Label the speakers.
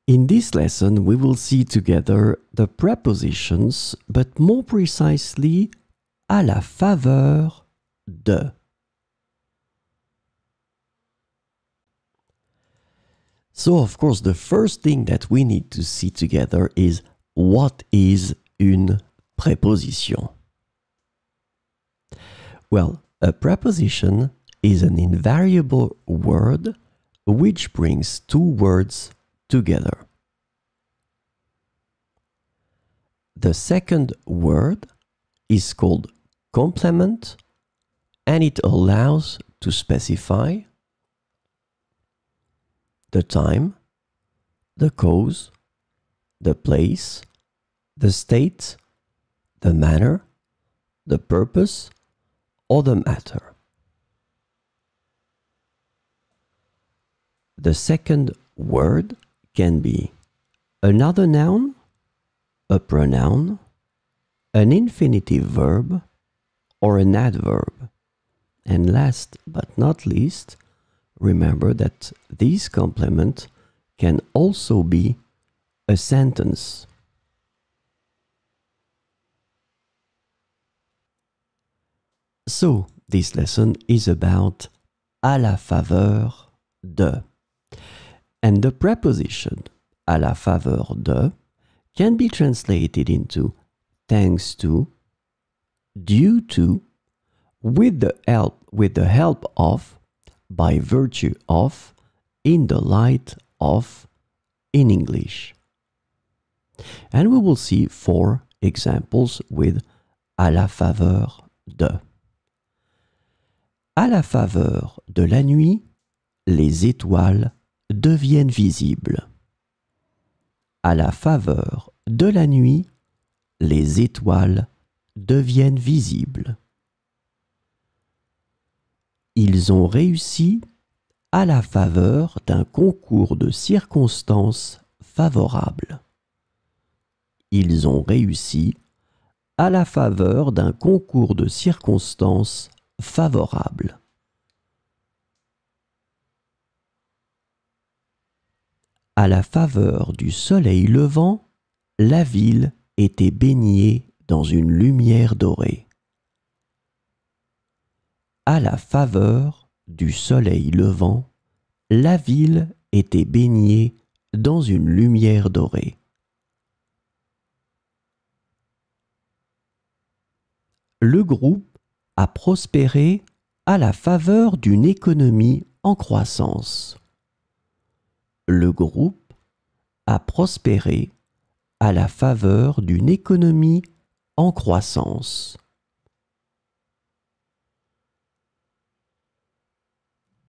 Speaker 1: In this lesson, we will see together the prepositions, but more precisely, à la faveur de. So, of course, the first thing that we need to see together is what is une préposition? Well, a preposition is an invariable word which brings two words together. The second word is called complement, and it allows to specify the time, the cause, the place, the state, the manner, the purpose, or the matter. The second word can be another noun, a pronoun, an infinitive verb, or an adverb. And last but not least, remember that this complement can also be a sentence. So, this lesson is about à la faveur de. And the preposition à la faveur de can be translated into thanks to, due to, with the help of, by virtue of, in the light of, in English. And we will see 4 examples with à la faveur de. À la faveur de la nuit, les étoiles deviennent visibles. À la faveur de la nuit, les étoiles deviennent visibles. Ils ont réussi à la faveur d'un concours de circonstances favorables. Ils ont réussi à la faveur d'un concours de circonstances favorables. À la faveur du soleil levant, la ville était baignée dans une lumière dorée. À la faveur du soleil levant, la ville était baignée dans une lumière dorée. Le groupe a prospéré à la faveur d'une économie en croissance. Le groupe a prospéré à la faveur d'une économie en croissance.